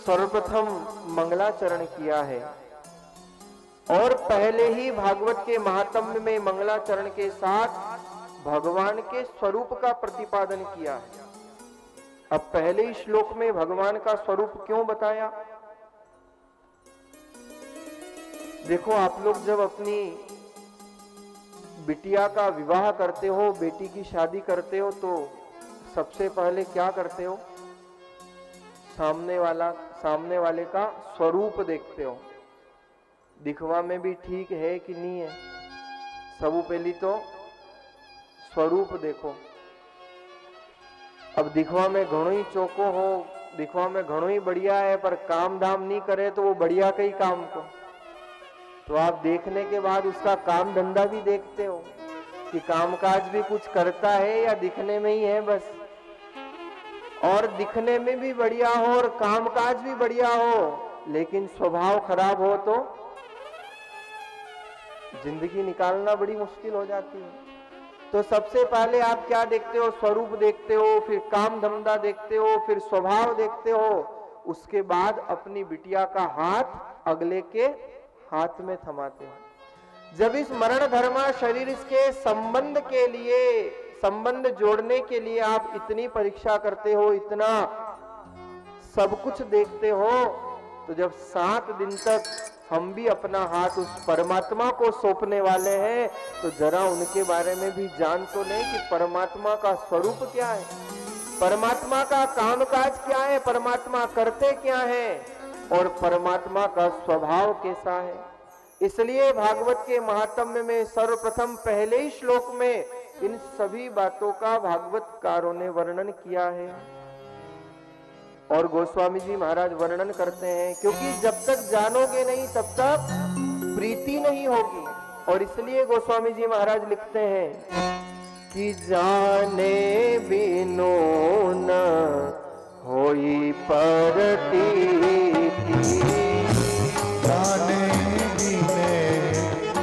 सर्वप्रथम मंगलाचरण किया है और पहले ही भागवत के महात्म्य में मंगलाचरण के साथ भगवान के स्वरूप का प्रतिपादन किया है। अब पहले ही श्लोक में भगवान का स्वरूप क्यों बताया? देखो, आप लोग जब अपनी बिटिया का विवाह करते हो, बेटी की शादी करते हो, तो सबसे पहले क्या करते हो? सामने वाले का स्वरूप देखते हो। दिखवा में भी ठीक है कि नहीं है, सबू पहली तो स्वरूप देखो। अब दिखवा में घणो ही चौको हो, दिखवा में घणो ही बढ़िया है, पर काम धाम नहीं करे तो वो बढ़िया का ही काम को, तो आप देखने के बाद उसका काम धंधा भी देखते हो कि कामकाज भी कुछ करता है या दिखने में ही है बस। और दिखने में भी बढ़िया हो और कामकाज भी बढ़िया हो, लेकिन स्वभाव खराब हो तो जिंदगी निकालना बड़ी मुश्किल हो जाती है। तो सबसे पहले आप क्या देखते हो? स्वरूप देखते हो, फिर काम धंधा देखते हो, फिर स्वभाव देखते हो, उसके बाद अपनी बिटिया का हाथ अगले के हाथ में थमाते हो। जब इस मरण धर्मा शरीर के संबंध के लिए, संबंध जोड़ने के लिए आप इतनी परीक्षा करते हो, इतना सब कुछ देखते हो, तो जब 7 दिन तक हम भी अपना हाथ उस परमात्मा को सौंपने वाले हैं, तो जरा उनके बारे में भी जान तो लें कि परमात्मा का स्वरूप क्या है, परमात्मा का कामकाज क्या है, परमात्मा करते क्या है और परमात्मा का स्वभाव कैसा है। इसलिए भागवत के महात्म्य में सर्वप्रथम पहले ही श्लोक में इन सभी बातों का भागवतकारों ने वर्णन किया है। और गोस्वामी जी महाराज वर्णन करते हैं, क्योंकि जब तक जानोगे नहीं तब तक प्रीति नहीं होगी। और इसलिए गोस्वामी जी महाराज लिखते हैं कि जाने बिनु न होई परतीति, जाने बिने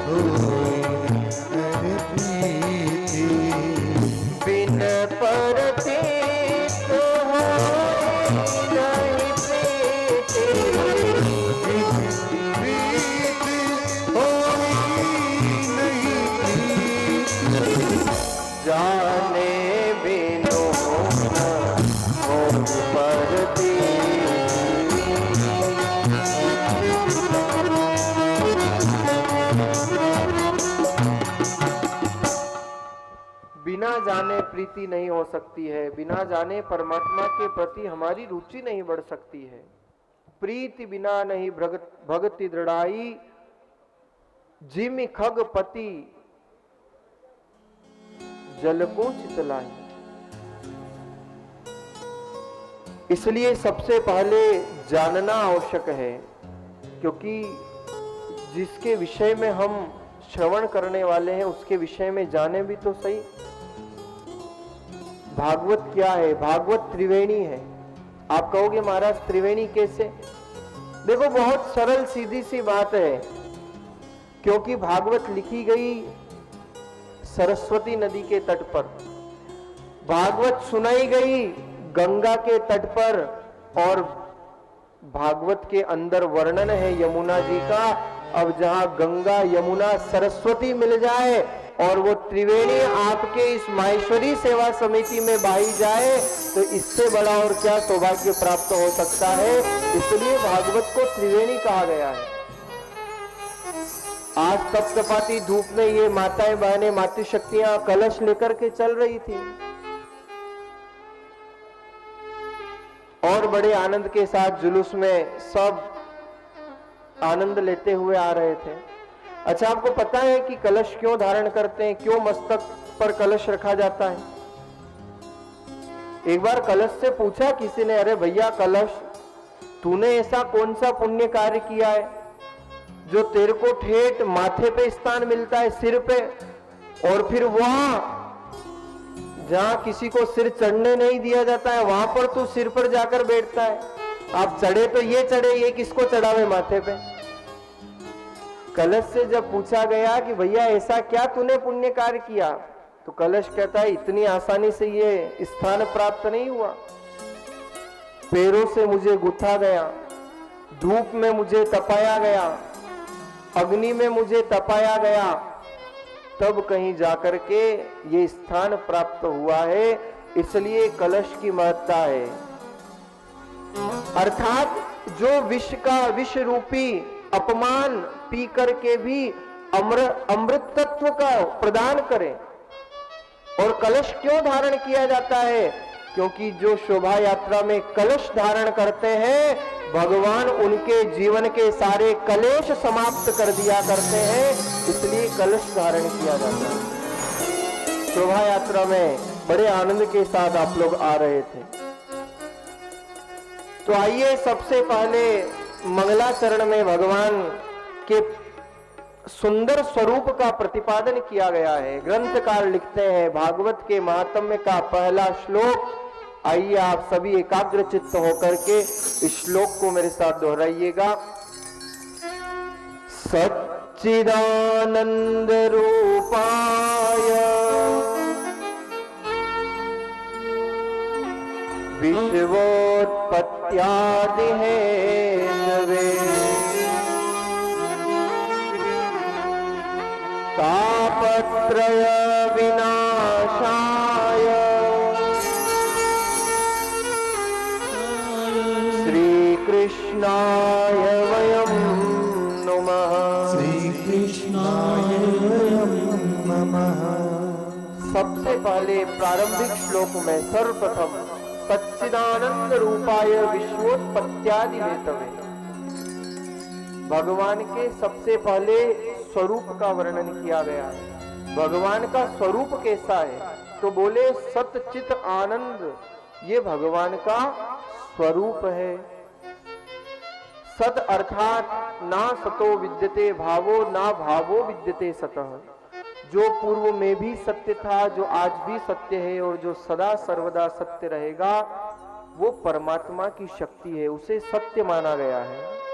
होई परतीति, बिन परतीत जाने बिनु होई परतीति। बिना जाने प्रीति नहीं हो सकती है, बिना जाने परमात्मा के प्रति हमारी रुचि नहीं बढ़ सकती है। प्रीति बिना नहीं भगति दृढ़ाई, जिम खगपति जल को चितलाई। इसलिए सबसे पहले जानना आवश्यक है, क्योंकि जिसके विषय में हम श्रवण करने वाले हैं उसके विषय में जाने भी तो सही। भागवत क्या है? भागवत त्रिवेणी है। आप कहोगे महाराज त्रिवेणी कैसे? देखो, बहुत सरल सीधी सी बात है, क्योंकि भागवत लिखी गई सरस्वती नदी के तट पर, भागवत सुनाई गई गंगा के तट पर, और भागवत के अंदर वर्णन है यमुना जी का। अब जहां गंगा यमुना सरस्वती मिल जाए और वो त्रिवेणी आपके इस माहेश्वरी सेवा समिति में बहाई जाए, तो इससे बड़ा और क्या सौभाग्य प्राप्त हो सकता है। इसलिए भागवत को त्रिवेणी कहा गया है। आज तपतपाती धूप में ये माताएं बहनें मातृशक्तियां कलश लेकर के चल रही थी और बड़े आनंद के साथ जुलूस में सब आनंद लेते हुए आ रहे थे। अच्छा, आपको पता है कि कलश क्यों धारण करते हैं, क्यों मस्तक पर कलश रखा जाता है? एक बार कलश से पूछा किसी ने, अरे भैया कलश, तूने ऐसा कौन सा पुण्य कार्य किया है जो तेरे को ठेठ माथे पे स्थान मिलता है, सिर पे, और फिर वहां जहां किसी को सिर चढ़ने नहीं दिया जाता है वहां पर तू सिर पर जाकर बैठता है। आप चढ़े तो ये चढ़े, ये किसको चढ़ावे माथे पे? कलश से जब पूछा गया कि भैया ऐसा क्या तूने पुण्य कार्य किया, तो कलश कहता है इतनी आसानी से ये स्थान प्राप्त नहीं हुआ, पैरों से मुझे गुथा गया, धूप में मुझे तपाया गया, अग्नि में मुझे तपाया गया, तब कहीं जाकर के ये स्थान प्राप्त हुआ है। इसलिए कलश की महत्ता है। अर्थात जो विष का विष रूपी अपमान पी करके भी अमृत तत्व का प्रदान करे। और कलश क्यों धारण किया जाता है? क्योंकि जो शोभा यात्रा में कलश धारण करते हैं, भगवान उनके जीवन के सारे कलेश समाप्त कर दिया करते हैं, इसलिए कलश धारण किया जाता है। शोभा यात्रा में बड़े आनंद के साथ आप लोग आ रहे थे। तो आइए, सबसे पहले मंगलाचरण में भगवान के सुंदर स्वरूप का प्रतिपादन किया गया है। ग्रंथकार लिखते हैं, भागवत के महात्म्य का पहला श्लोक। आइए आप सभी एकाग्र चित्त होकर के इस श्लोक को मेरे साथ दोहराइएगा। सच्चिदानंद रूपाय विश्वोत्पत्त्यादि हेतवे तापत्रय विनाशाय श्री कृष्णाय वयं नमः। श्री कृष्णाय वयं नमः। सबसे पहले प्रारंभिक श्लोक में सर्वप्रथम सच्चिदानंद रूपाय विश्वोत्पत्त्यादि हेतवे, भगवान के सबसे पहले स्वरूप का वर्णन किया गया है। भगवान का स्वरूप कैसा है? तो बोले सच्चित आनंद, ये भगवान का स्वरूप है। सत अर्थात ना सतो विद्यते भावो, ना भावो विद्यते सतः। जो पूर्व में भी सत्य था, जो आज भी सत्य है और जो सदा सर्वदा सत्य रहेगा, वो परमात्मा की शक्ति है, उसे सत्य माना गया है।